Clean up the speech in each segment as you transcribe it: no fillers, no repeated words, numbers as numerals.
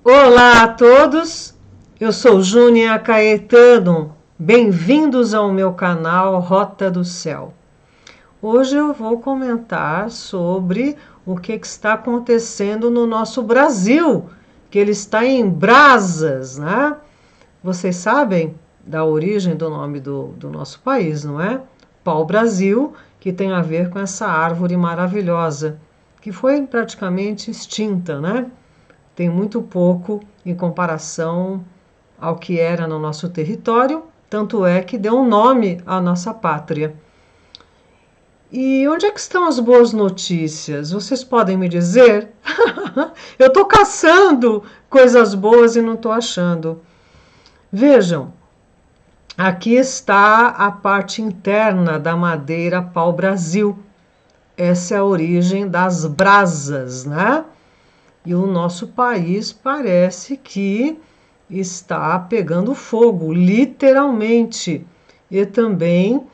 Olá a todos, eu sou Júnia Caetano, bem-vindos ao meu canal Rota do Céu. Hoje eu vou comentar sobre o que está acontecendo no nosso Brasil, que ele está em brasas, né? Vocês sabem da origem do nome do nosso país, não é? Pau-Brasil, que tem a ver com essa árvore maravilhosa, que foi praticamente extinta, né? Tem muito pouco em comparação ao que era no nosso território, tanto é que deu um nome à nossa pátria. E onde é que estão as boas notícias? Vocês podem me dizer? Eu estou caçando coisas boas e não estou achando. Vejam, aqui está a parte interna da madeira pau-brasil. Essa é a origem das brasas, né? E o nosso país parece que está pegando fogo, literalmente. E também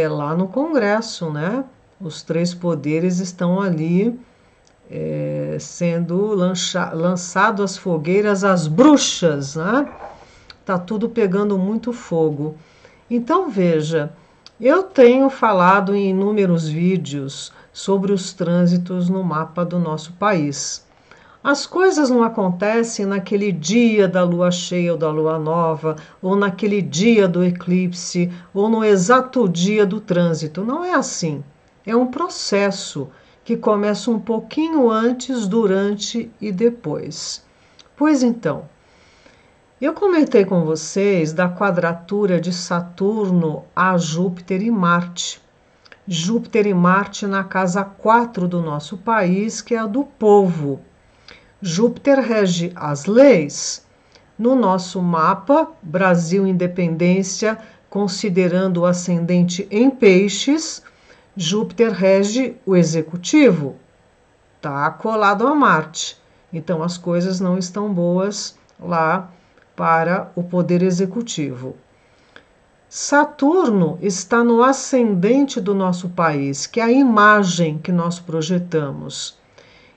lá no Congresso, né? Os três poderes estão ali sendo lançado às fogueiras as bruxas, né? Tá tudo pegando muito fogo. Então veja, eu tenho falado em inúmeros vídeos sobre os trânsitos no mapa do nosso país. As coisas não acontecem naquele dia da lua cheia ou da lua nova, ou naquele dia do eclipse, ou no exato dia do trânsito. Não é assim. É um processo que começa um pouquinho antes, durante e depois. Pois então, eu comentei com vocês da quadratura de Saturno a Júpiter e Marte. Júpiter e Marte na casa 4 do nosso país, que é a do povo. Júpiter rege as leis. No nosso mapa, Brasil Independência, considerando o ascendente em peixes, Júpiter rege o executivo. Está colado a Marte. Então as coisas não estão boas lá para o poder executivo. Saturno está no ascendente do nosso país, que é a imagem que nós projetamos.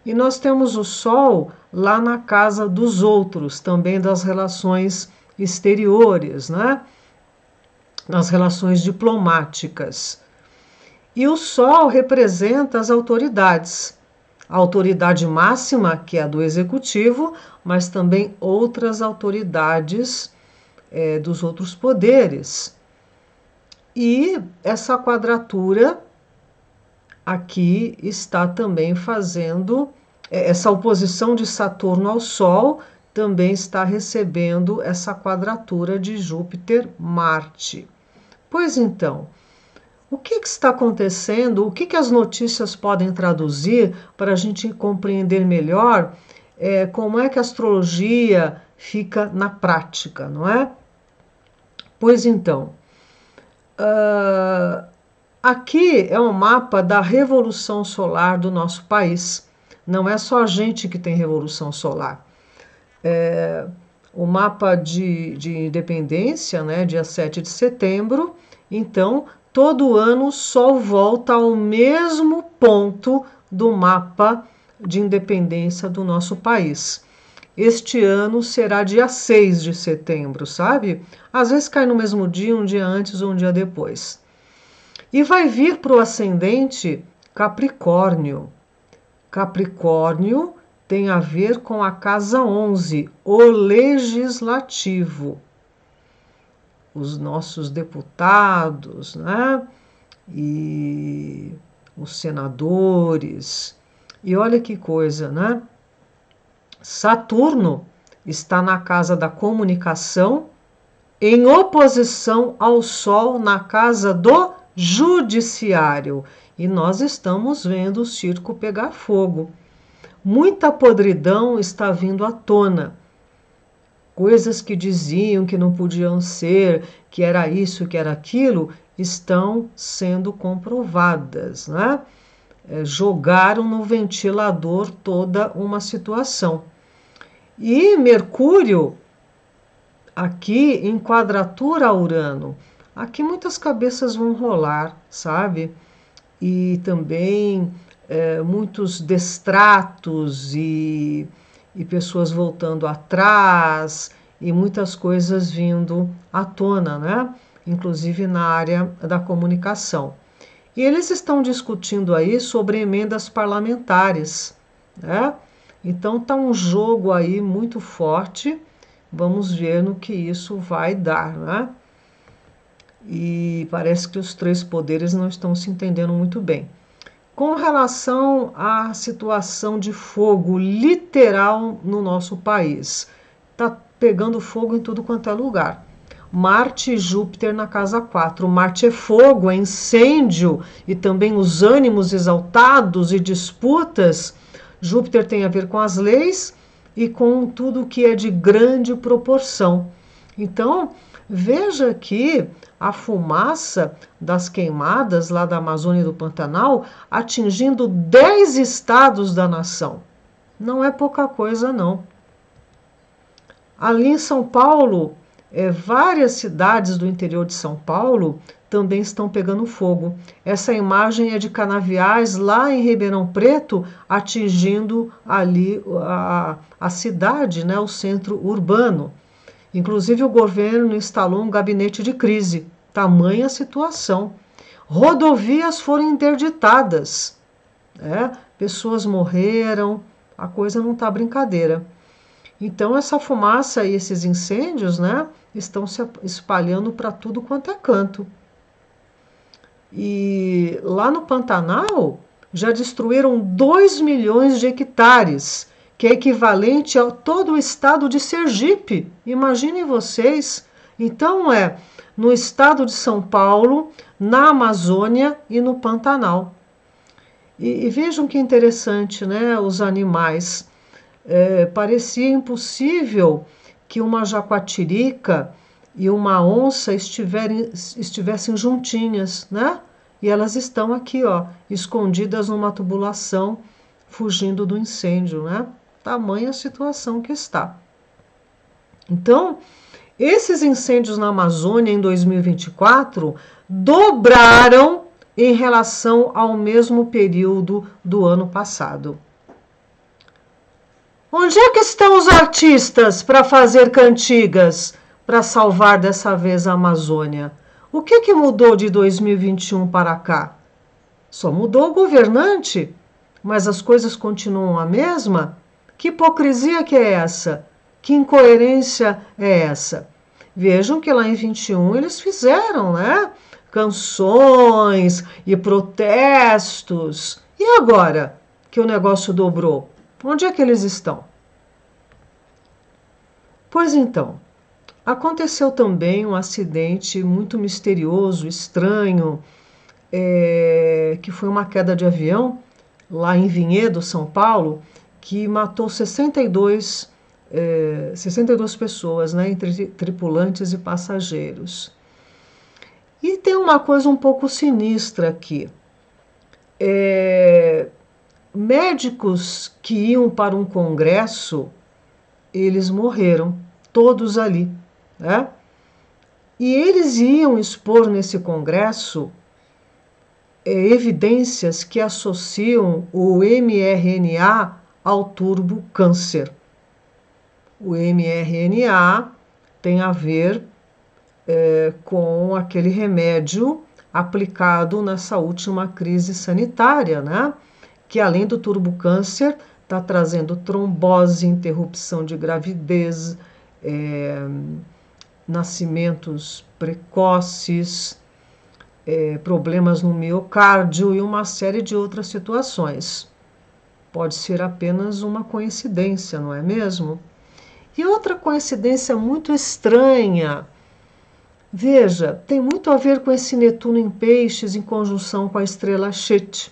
E nós temos o Sol lá na casa dos outros, também das relações exteriores, né? Nas relações diplomáticas. E o Sol representa as autoridades. A autoridade máxima, que é a do executivo, mas também outras autoridades dos outros poderes. E essa quadratura aqui está também fazendo, essa oposição de Saturno ao Sol também está recebendo essa quadratura de Júpiter-Marte. Pois então, o que está acontecendo? O que as notícias podem traduzir para a gente compreender melhor como é que a astrologia fica na prática, não é? Pois então, aqui é um mapa da revolução solar do nosso país. Não é só a gente que tem revolução solar. O mapa de independência, né, dia 7 de setembro, então, todo ano o Sol volta ao mesmo ponto do mapa de independência do nosso país. Este ano será dia 6 de setembro, sabe? Às vezes cai no mesmo dia, um dia antes ou um dia depois. E vai vir para o ascendente Capricórnio. Capricórnio tem a ver com a casa 11, o legislativo. Os nossos deputados, né? E os senadores. E olha que coisa, né? Saturno está na casa da comunicação, em oposição ao Sol na casa do judiciário. E nós estamos vendo o circo pegar fogo. Muita podridão está vindo à tona. Coisas que diziam que não podiam ser, que era isso, que era aquilo, estão sendo comprovadas, né? Jogaram no ventilador toda uma situação. E Mercúrio, aqui em quadratura a Urano, aqui muitas cabeças vão rolar, sabe? E também muitos destratos e e pessoas voltando atrás e muitas coisas vindo à tona, né? Inclusive na área da comunicação. E eles estão discutindo aí sobre emendas parlamentares, né? Então tá um jogo aí muito forte. Vamos ver no que isso vai dar, né? E parece que os três poderes não estão se entendendo muito bem. Com relação à situação de fogo literal no nosso país, está pegando fogo em tudo quanto é lugar. Marte e Júpiter na casa 4. Marte é fogo, é incêndio e também os ânimos exaltados e disputas. Júpiter tem a ver com as leis e com tudo que é de grande proporção. Então, veja que a fumaça das queimadas lá da Amazônia e do Pantanal atingindo 10 estados da nação. Não é pouca coisa, não. Ali em São Paulo, várias cidades do interior de São Paulo também estão pegando fogo. Essa imagem é de canaviais lá em Ribeirão Preto, atingindo ali a cidade, né, o centro urbano. Inclusive o governo instalou um gabinete de crise. Tamanha situação. Rodovias foram interditadas. Pessoas morreram. A coisa não está brincadeira. Então essa fumaça e esses incêndios, né, estão se espalhando para tudo quanto é canto. E lá no Pantanal já destruíram 2 milhões de hectares, que é equivalente a todo o estado de Sergipe. Imaginem vocês. Então no estado de São Paulo, na Amazônia e no Pantanal. E vejam que interessante, né? Os animais. Parecia impossível que uma jaguatirica e uma onça estivessem juntinhas, né? E elas estão aqui, ó, escondidas numa tubulação, fugindo do incêndio, né? Tamanha a situação que está. Então, esses incêndios na Amazônia em 2024 dobraram em relação ao mesmo período do ano passado. Onde é que estão os artistas para fazer cantigas para salvar dessa vez a Amazônia? O que mudou de 2021 para cá? Só mudou o governante, mas as coisas continuam a mesma? Que hipocrisia que é essa? Que incoerência é essa? Vejam que lá em 21 eles fizeram, né? Canções e protestos. E agora que o negócio dobrou? Onde é que eles estão? Pois então, aconteceu também um acidente muito misterioso, estranho, que foi uma queda de avião lá em Vinhedo, São Paulo, que matou 62 pessoas, né, entre tripulantes e passageiros. E tem uma coisa um pouco sinistra aqui. Médicos que iam para um congresso, eles morreram, todos ali, né? E eles iam expor nesse congresso evidências que associam o mRNA ao turbocâncer. O mRNA tem a ver com aquele remédio aplicado nessa última crise sanitária, né? Que além do turbocâncer, está trazendo trombose, interrupção de gravidez, nascimentos precoces, problemas no miocárdio e uma série de outras situações. Pode ser apenas uma coincidência, não é mesmo? E outra coincidência muito estranha. Veja, tem muito a ver com esse Netuno em Peixes em conjunção com a estrela Chet.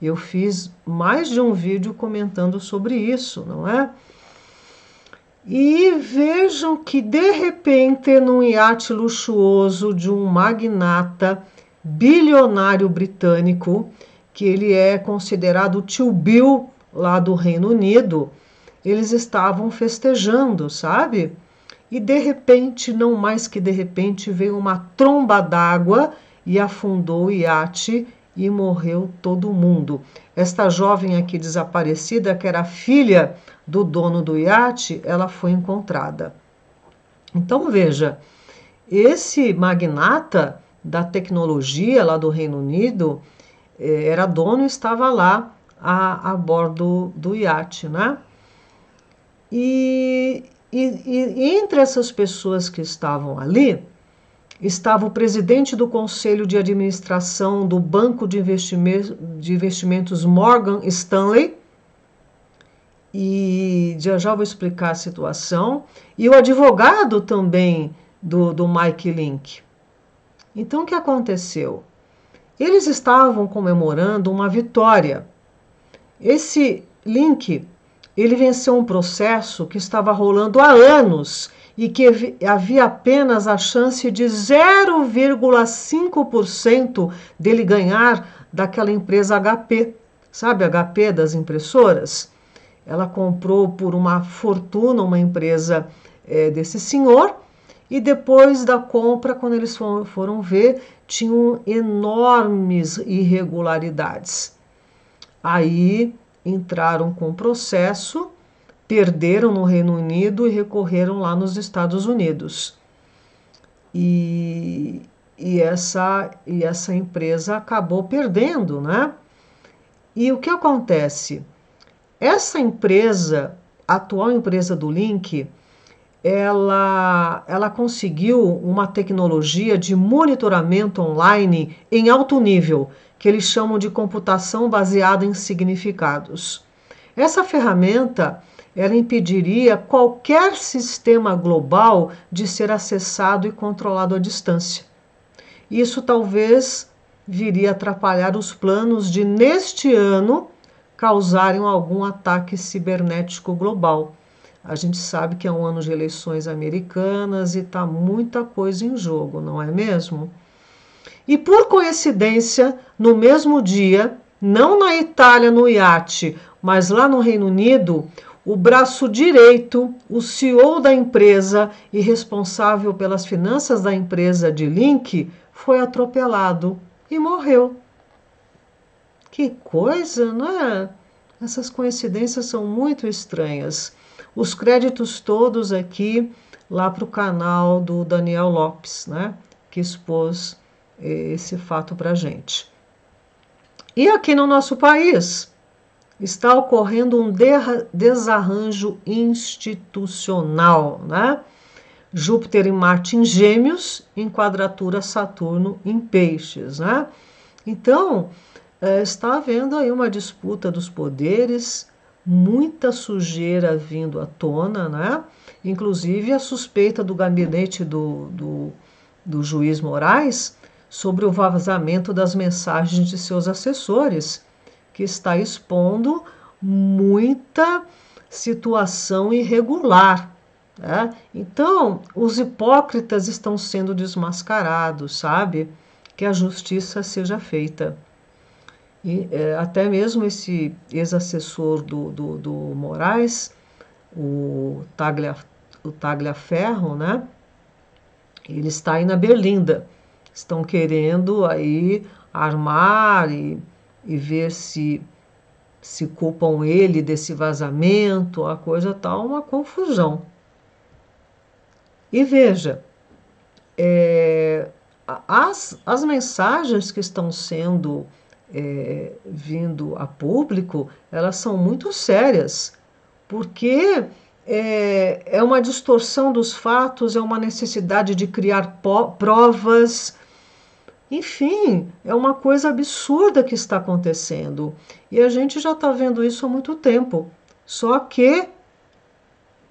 Eu fiz mais de um vídeo comentando sobre isso, não é? E vejam que, de repente, num iate luxuoso de um magnata bilionário britânico, que ele é considerado o tio Bill lá do Reino Unido, eles estavam festejando, sabe? E de repente, não mais que de repente, veio uma tromba d'água e afundou o iate e morreu todo mundo. Esta jovem aqui desaparecida, que era filha do dono do iate, ela foi encontrada. Então veja, esse magnata da tecnologia lá do Reino Unido era dono e estava lá a bordo do iate, né? E entre essas pessoas que estavam ali, estava o presidente do conselho de administração do Banco de Investimentos Morgan Stanley, e já vou explicar a situação, e o advogado também do Mike Link. Então, o que aconteceu? Eles estavam comemorando uma vitória. Esse Link, ele venceu um processo que estava rolando há anos e que havia apenas a chance de 0,5% dele ganhar daquela empresa HP. Sabe, HP das impressoras? Ela comprou por uma fortuna uma empresa desse senhor, e depois da compra, quando eles foram ver, tinham enormes irregularidades. Aí entraram com processo, perderam no Reino Unido e recorreram lá nos Estados Unidos. E essa empresa acabou perdendo, né? E o que acontece? Essa empresa, a atual empresa do Link, ela conseguiu uma tecnologia de monitoramento online em alto nível, que eles chamam de computação baseada em significados. Essa ferramenta, ela impediria qualquer sistema global de ser acessado e controlado à distância. Isso talvez viria a atrapalhar os planos de, neste ano, causarem algum ataque cibernético global. A gente sabe que é um ano de eleições americanas e está muita coisa em jogo, não é mesmo? E por coincidência, no mesmo dia, não na Itália no iate, mas lá no Reino Unido, o braço direito, o CEO da empresa e responsável pelas finanças da empresa de Link, foi atropelado e morreu. Que coisa, não é? Essas coincidências são muito estranhas. Os créditos todos aqui lá para o canal do Daniel Lopes, né? Que expôs esse fato para a gente. E aqui no nosso país está ocorrendo um desarranjo institucional, né? Júpiter e Marte em Gêmeos, em quadratura Saturno em Peixes, né? Então, está havendo aí uma disputa dos poderes, muita sujeira vindo à tona, né? Inclusive a suspeita do gabinete do juiz Moraes sobre o vazamento das mensagens de seus assessores, que está expondo muita situação irregular. Né? Então, os hipócritas estão sendo desmascarados, sabe? Que a justiça seja feita. E até mesmo esse ex-assessor do Moraes, o Tagliaferro, né? Ele está aí na Berlinda. Estão querendo aí armar e ver se culpam ele desse vazamento, a coisa tá uma confusão. E veja, as mensagens que estão sendo vindo a público, elas são muito sérias, porque é uma distorção dos fatos, é uma necessidade de criar provas, enfim, é uma coisa absurda que está acontecendo. E a gente já está vendo isso há muito tempo, só que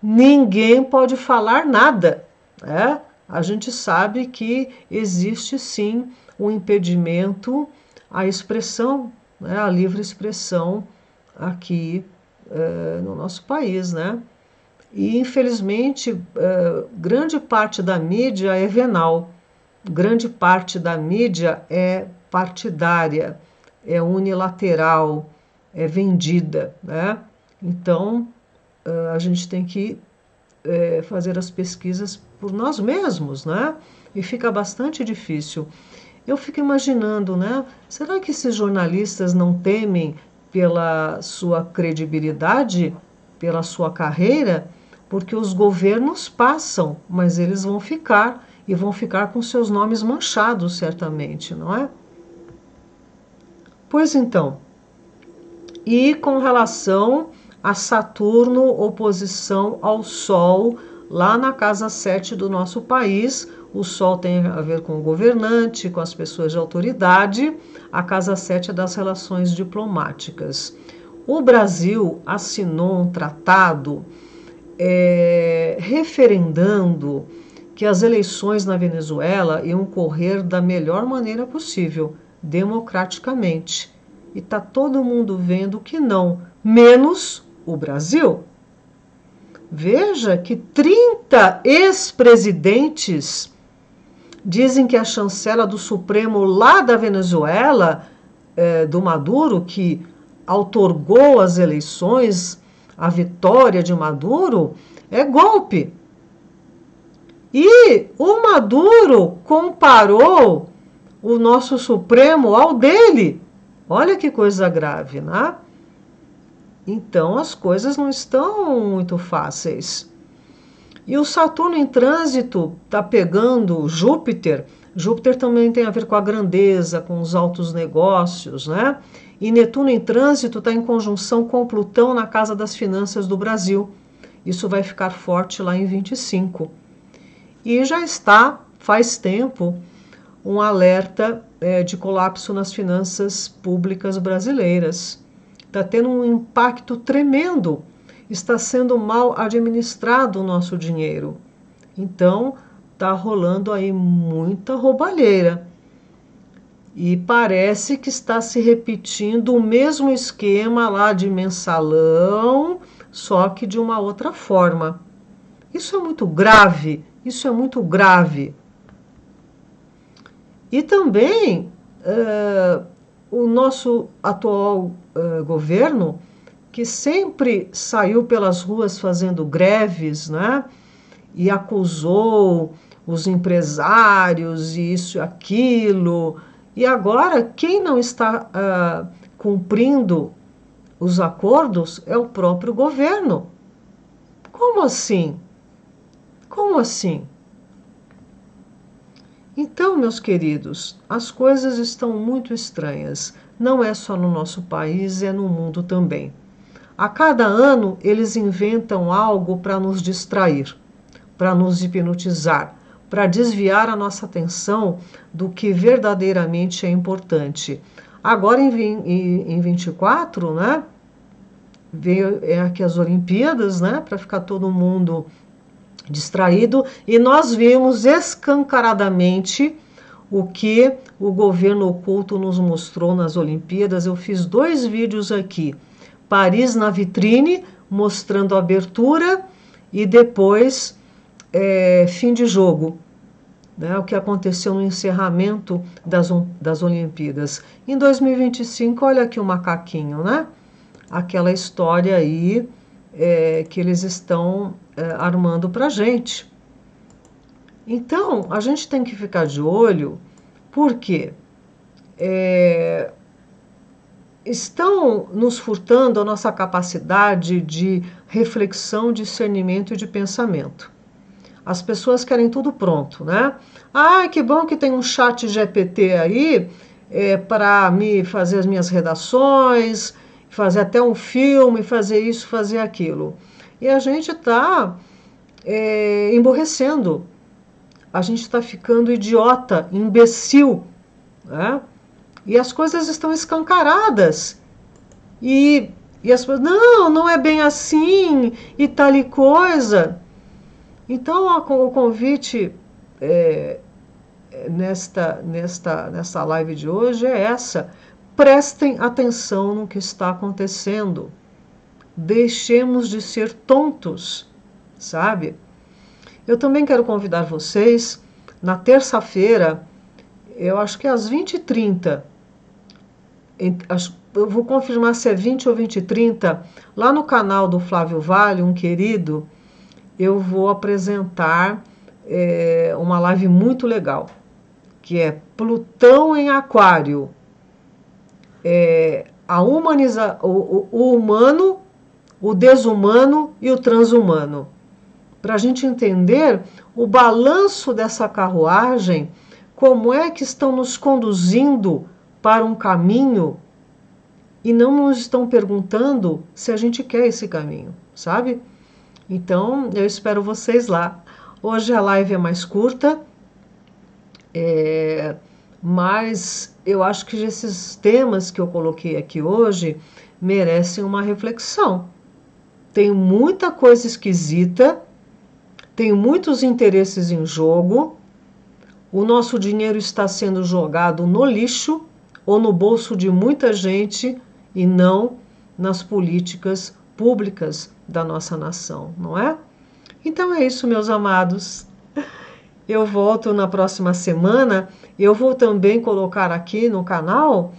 ninguém pode falar nada, né? A gente sabe que existe sim um impedimento à expressão, né, à livre expressão aqui no nosso país, né? E infelizmente grande parte da mídia é venal, grande parte da mídia é partidária, é unilateral, é vendida, né? Então a gente tem que fazer as pesquisas por nós mesmos, né? E fica bastante difícil. Eu fico imaginando, né? Será que esses jornalistas não temem pela sua credibilidade, pela sua carreira? Porque os governos passam, mas eles vão ficar e vão ficar com seus nomes manchados, certamente, não é? Pois então, e com relação a Saturno, oposição ao Sol, lá na casa 7 do nosso país, o Sol tem a ver com o governante, com as pessoas de autoridade, a casa 7 é das relações diplomáticas. O Brasil assinou um tratado referendando que as eleições na Venezuela iam correr da melhor maneira possível, democraticamente. E está todo mundo vendo que não, menos o Brasil. Veja que 30 ex-presidentes dizem que a chancela do Supremo lá da Venezuela, do Maduro, que outorgou as eleições, a vitória de Maduro, é golpe. E o Maduro comparou o nosso Supremo ao dele. Olha que coisa grave, né? Então as coisas não estão muito fáceis. E o Saturno em trânsito está pegando Júpiter. Júpiter também tem a ver com a grandeza, com os altos negócios, né? E Netuno em trânsito está em conjunção com Plutão na casa das finanças do Brasil. Isso vai ficar forte lá em 25. E já está, faz tempo, um alerta de colapso nas finanças públicas brasileiras. Está tendo um impacto tremendo. Está sendo mal administrado o nosso dinheiro. Então, está rolando aí muita roubalheira. E parece que está se repetindo o mesmo esquema lá de mensalão, só que de uma outra forma. Isso é muito grave, isso é muito grave. E também o nosso atual governo, que sempre saiu pelas ruas fazendo greves, né? E acusou os empresários e isso e aquilo. E agora, quem não está cumprindo os acordos é o próprio governo. Como assim? Como assim? Então, meus queridos, as coisas estão muito estranhas. Não é só no nosso país, é no mundo também. A cada ano, eles inventam algo para nos distrair, para nos hipnotizar, para desviar a nossa atenção do que verdadeiramente é importante. Agora, em 24, né, veio aqui as Olimpíadas, né, para ficar todo mundo distraído, e nós vimos escancaradamente o que o governo oculto nos mostrou nas Olimpíadas. Eu fiz 2 vídeos aqui. Paris na vitrine, mostrando a abertura, e depois fim de jogo, né, o que aconteceu no encerramento das Olimpíadas. Em 2025, olha aqui o macaquinho, né? Aquela história aí que eles estão armando para a gente. Então, a gente tem que ficar de olho, porque estão nos furtando a nossa capacidade de reflexão, discernimento e de pensamento. As pessoas querem tudo pronto, né? Ah, que bom que tem um chat GPT aí para me fazer as minhas redações, fazer até um filme, fazer isso, fazer aquilo. E a gente está emborrecendo. A gente está ficando idiota, imbecil, né? E as coisas estão escancaradas. E as pessoas, não é bem assim, e tal e coisa. Então, o convite nesta live de hoje é essa. Prestem atenção no que está acontecendo. Deixemos de ser tontos, sabe? Eu também quero convidar vocês, na terça-feira, eu acho que às 20h30, eu vou confirmar se é 20 ou 20h30, lá no canal do Flávio Vale, um querido, eu vou apresentar uma live muito legal. que é Plutão em Aquário. O humano, o desumano e o transhumano. Para a gente entender o balanço dessa carruagem, como é que estão nos conduzindo para um caminho e não nos estão perguntando se a gente quer esse caminho, sabe? Então, eu espero vocês lá. Hoje a live é mais curta, mas eu acho que esses temas que eu coloquei aqui hoje merecem uma reflexão. Tem muita coisa esquisita, tem muitos interesses em jogo, o nosso dinheiro está sendo jogado no lixo ou no bolso de muita gente e não nas políticas públicas da nossa nação, não é? Então é isso, meus amados. Eu volto na próxima semana. Eu vou também colocar aqui no canal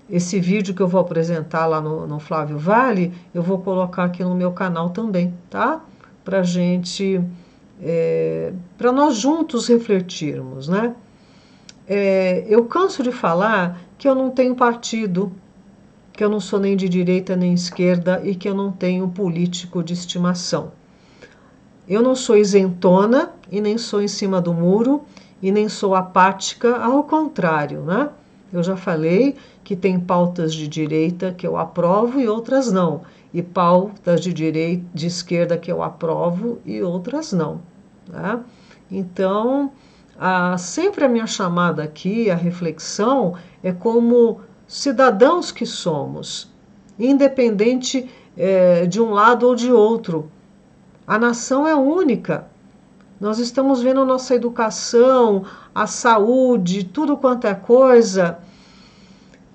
esse vídeo que eu vou apresentar lá no Flávio Vale. Eu vou colocar aqui no meu canal também, tá? Pra gente, para nós juntos refletirmos, né? Eu canso de falar que eu não tenho partido, que eu não sou nem de direita nem esquerda e que eu não tenho político de estimação. Eu não sou isentona e nem sou em cima do muro e nem sou apática, ao contrário, né? Eu já falei que tem pautas de direita que eu aprovo e outras não, e pautas de esquerda que eu aprovo e outras não, né? Então, sempre a minha chamada aqui, a reflexão, é como cidadãos que somos, independente de um lado ou de outro. A nação é única. Nós estamos vendo a nossa educação, a saúde, tudo quanto é coisa,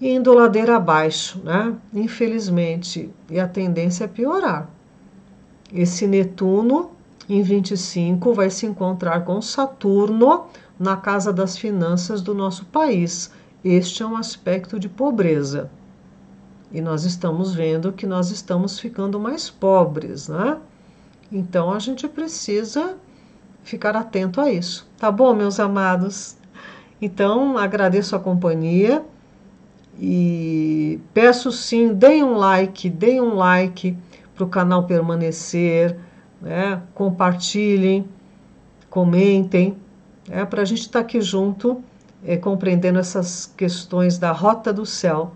indo ladeira abaixo, né? Infelizmente. E a tendência é piorar. Esse Netuno, em 25, vai se encontrar com Saturno na casa das finanças do nosso país. Este é um aspecto de pobreza. E nós estamos vendo que nós estamos ficando mais pobres, né? Então, a gente precisa ficar atento a isso. Tá bom, meus amados? Então, agradeço a companhia e peço sim, deem um like para o canal permanecer, né? Compartilhem, comentem, para a gente estar aqui junto, compreendendo essas questões da Rota do Céu.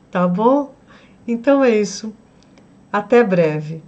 Tá bom? Então é isso. Até breve.